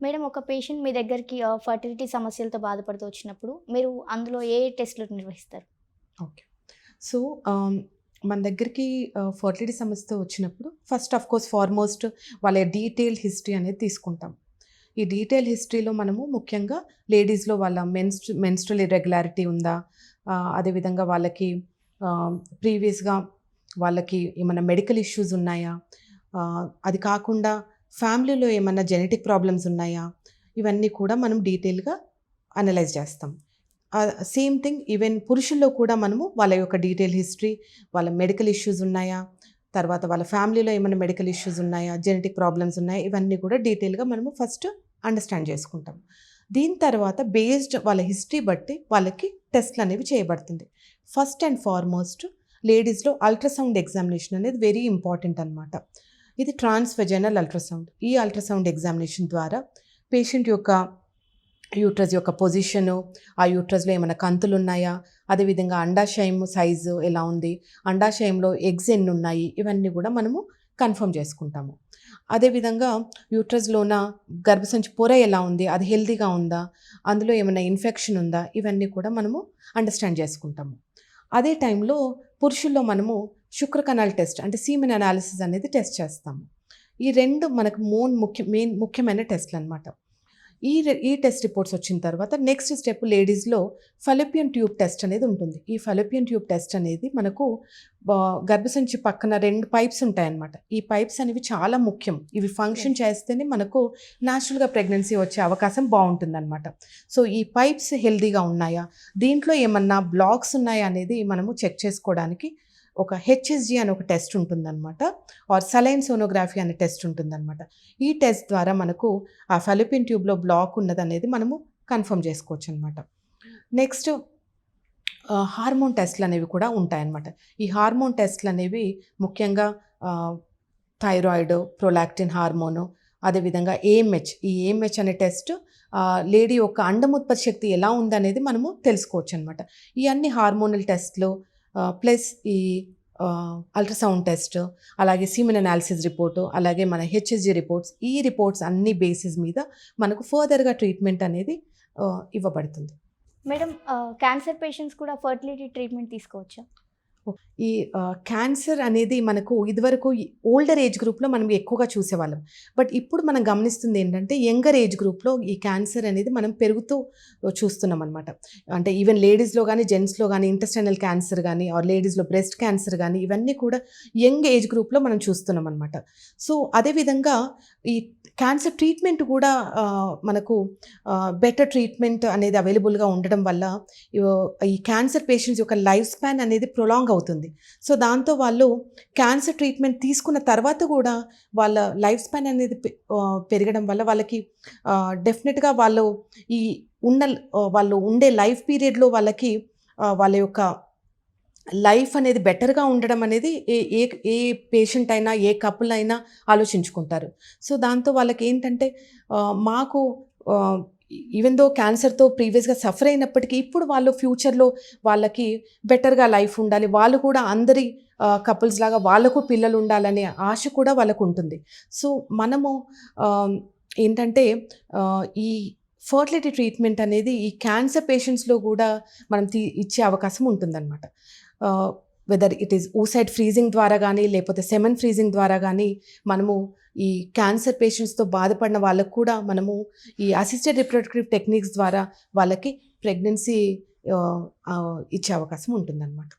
Madam ఒక patient మీ దగ్గరికి fertility సమస్యలతో బాధపడుతూ వచ్చినప్పుడు మీరు అందులో ఏ టెస్ట్‌లు నిర్వహిస్తారు? ఓకే. సో, మన దగ్గరికి ఫర్టిలిటీ సమస్యతో వచ్చినప్పుడు ఫస్ట్ ఫార్మోస్ట్ వాళ్ళ డీటెయిల్డ్ హిస్టరీ అనేది తీసుకుంటాం. ఈ డీటెయిల్ హిస్టరీలో మనము ముఖ్యంగా లేడీస్‌లో వాళ్ళ మెన్స్ట్రువల్ ఇర్రెగ్యులారిటీ ఉందా? అదేవిధంగా వాళ్ళకి ప్రీవియస్‌గా వాళ్ళకి ఏమన్నా మెడికల్ ఇష్యూస్ ఉన్నాయా? అది కాకుండా ఫ్యామిలీలో ఏమన్నా జెనెటిక్ ప్రాబ్లమ్స్ ఉన్నాయా? ఇవన్నీ కూడా మనం డీటెయిల్‌గా అనలైజ్ చేస్తాం. సేమ్ థింగ్ ఈవెన్ పురుషుల్లో కూడా మనము వాళ్ళ యొక్క డీటెయిల్ హిస్టరీ, వాళ్ళ మెడికల్ ఇష్యూస్ ఉన్నాయా? తర్వాత వాళ్ళ ఫ్యామిలీలో ఏమైనా మెడికల్ ఇష్యూస్ ఉన్నాయా? జెనెటిక్ ప్రాబ్లమ్స్ ఉన్నాయా? ఇవన్నీ కూడా డీటెయిల్‌గా మనము ఫస్ట్ అండర్‌స్టాండ్ చేసుకుంటాం. దీని తర్వాత బేస్డ్ వాళ్ళ హిస్టరీ బట్టి వాళ్ళకి టెస్ట్‌లనేవి చేయబడుతుంది. ఫస్ట్ అండ్ ఫార్మోస్ట్ లేడీస్‌లో అల్ట్రాసౌండ్ ఎగ్జామినేషన్ అనేది వెరీ ఇంపార్టెంట్ అనమాట. ఇది ట్రాన్స్‌వెజైనల్ అల్ట్రాసౌండ్. ఈ అల్ట్రాసౌండ్ ఎగ్జామినేషన్ ద్వారా పేషెంట్ యొక్క యూట్రస్ యొక్క పొజిషను, ఆ యూట్రస్‌లో ఏమైనా కంతులున్నాయా? అదేవిధంగా అండాశయం సైజు ఎలా ఉంది? అండాశయంలో ఎగ్స్ ఎన్నున్నాయి? ఇవన్నీ గూడా మనము కన్ఫర్మ్ చేసుకుంటాము. అదేవిధంగా యూట్రస్‌లోన గర్భసంచి పొర ఎలా ఉంది? అది హెల్తీగా ఉందా? అందులో ఏమైనా ఇన్ఫెక్షన్ ఉందా? ఇవన్నీ కూడా మనము అండర్‌స్టాండ్ చేసుకుంటాము. అదే టైంలో పురుషుల్లో మనము శుక్రకణాల టెస్ట్ అంటే సీమెన్ అనాలిసిస్ అనేది టెస్ట్ చేస్తాము. ఈ 2 మనకు ముఖ్యమైన టెస్ట్‌లనమాట. ఈ టెస్ట్ రిపోర్ట్స్ వచ్చిన తర్వాత నెక్స్ట్ స్టెప్ లేడీస్‌లో ఫలోపియన్ ట్యూబ్ టెస్ట్ అనేది ఉంటుంది. ఈ ఫలోపియన్ ట్యూబ్ టెస్ట్ అనేది మనకు గర్భసంచి పక్కన 2 పైప్స్ ఉంటాయన్నమాట. ఈ పైప్స్ అనేవి చాలా ముఖ్యం. ఇవి ఫంక్షన్ చేస్తేనే మనకు న్యాచురల్‌గా ప్రెగ్నెన్సీ వచ్చే అవకాశం బావుంటుందన్నమాట. సో, ఈ పైప్స్ హెల్తీగా ఉన్నాయా? దీంట్లో ఏమన్నా బ్లాక్స్ ఉన్నాయా అనేది మనము చెక్ చేసుకోవడానికి ఒక హెచ్ఎస్జీ అని ఒక టెస్ట్ ఉంటుందన్నమాట. ఆర్ సలైన్ సోనోగ్రఫీ అనే టెస్ట్ ఉంటుందన్నమాట. ఈ టెస్ట్ ద్వారా మనకు ఆ ఫలోపియన్ ట్యూబ్‌లో బ్లాక్ ఉన్నదనేది మనము కన్ఫర్మ్ చేసుకోవచ్చనమాట. నెక్స్ట్ హార్మోన్ టెస్ట్‌లనేవి కూడా ఉంటాయన్నమాట. ఈ హార్మోన్ టెస్ట్‌లనేవి ముఖ్యంగా థైరాయిడ్, ప్రొలాక్టిన్ హార్మోను, అదేవిధంగా ఏఎంహెచ్. ఈ ఏఎంహెచ్ అనే టెస్ట్ లేడీ యొక్క అండముత్పత్తి శక్తి ఎలా ఉందనేది మనము తెలుసుకోవచ్చనమాట. ఈ అన్ని హార్మోనల్ టెస్ట్‌లు ప్లస్ ఈ అల్ట్రాసౌండ్ టెస్ట్, అలాగే సీమెన్ అనాలిసిస్ రిపోర్టు, అలాగే మన హెచ్ఎస్జీ రిపోర్ట్స్, ఈ రిపోర్ట్స్ అన్ని బేసిస్ మీద మనకు ఫర్దర్‌గా ట్రీట్మెంట్ అనేది ఇవ్వబడుతుంది. మేడం క్యాన్సర్ పేషెంట్స్ కూడా ఫర్టిలిటీ ట్రీట్మెంట్ తీసుకోవచ్చా? ఈ క్యాన్సర్ అనేది మనకు ఇదివరకు ఓల్డర్ ఏజ్ గ్రూప్‌లో మనం ఎక్కువగా చూసేవాళ్ళం. బట్ ఇప్పుడు మనం గమనిస్తుంది ఏంటంటే యంగర్ ఏజ్ గ్రూప్‌లో ఈ క్యాన్సర్ అనేది మనం పెరుగుతూ చూస్తున్నామనమాట. అంటే ఈవెన్ లేడీస్‌లో గానీ, జెంట్స్‌లో గానీ ఇంటెస్టైనల్ క్యాన్సర్ గానీ, ఆర్ లేడీస్‌లో బ్రెస్ట్ క్యాన్సర్ గానీ ఇవన్నీ కూడా యంగ్ ఏజ్ గ్రూప్‌లో మనం చూస్తున్నామనమాట. సో, అదేవిధంగా ఈ క్యాన్సర్ ట్రీట్మెంట్ కూడా మనకు బెటర్ ట్రీట్మెంట్ అనేది అవైలబుల్‌గా ఉండడం వల్ల ఈ క్యాన్సర్ పేషెంట్స్ యొక్క లైఫ్ స్పాన్ అనేది ప్రొలాంగ్ అవుతుంది. సో, దాంతో వాళ్ళు క్యాన్సర్ ట్రీట్మెంట్ తీసుకున్న తర్వాత కూడా వాళ్ళ లైఫ్ స్పాన్ అనేది పెరగడం వల్ల వాళ్ళకి డెఫినెట్‌గా ఈ ఉన్న వాళ్ళు ఉండే లైఫ్ పీరియడ్‌లో వాళ్ళకి వాళ్ళ యొక్క లైఫ్ అనేది బెటర్‌గా ఉండడం అనేది ఏ ఏ ఏ పేషెంట్ అయినా, ఏ కపుల్ అయినా ఆలోచించుకుంటారు. సో, దాంతో వాళ్ళకేంటంటే మాకు ఈవెన్ దో క్యాన్సర్‌తో ప్రీవియస్‌గా సఫర్ అయినప్పటికీ ఇప్పుడు వాళ్ళు ఫ్యూచర్‌లో వాళ్ళకి బెటర్‌గా లైఫ్ ఉండాలి. వాళ్ళు కూడా అందరి కపుల్స్ లాగా వాళ్ళకు పిల్లలు ఉండాలనే ఆశ కూడా వాళ్ళకుంటుంది. సో, మనము ఆహ్, ఏంటంటే ఈ ఫర్టిలిటీ ట్రీట్మెంట్ అనేది ఈ క్యాన్సర్ పేషెంట్స్‌లో కూడా మనం ఇచ్చే అవకాశం ఉంటుందన్నమాట. Whether it is oocyte freezing ద్వారా గానీ, లేకపోతే సెమెన్ ఫ్రీజింగ్ ద్వారా గానీ మనము ఈ క్యాన్సర్ పేషెంట్స్‌తో బాధపడిన వాళ్ళకు కూడా మనము ఈ అసిస్టెడ్ రిప్రొడక్టివ్ టెక్నిక్స్ ద్వారా వాళ్ళకి ప్రెగ్నెన్సీ ఇచ్చే అవకాశం ఉంటుందన్నమాట.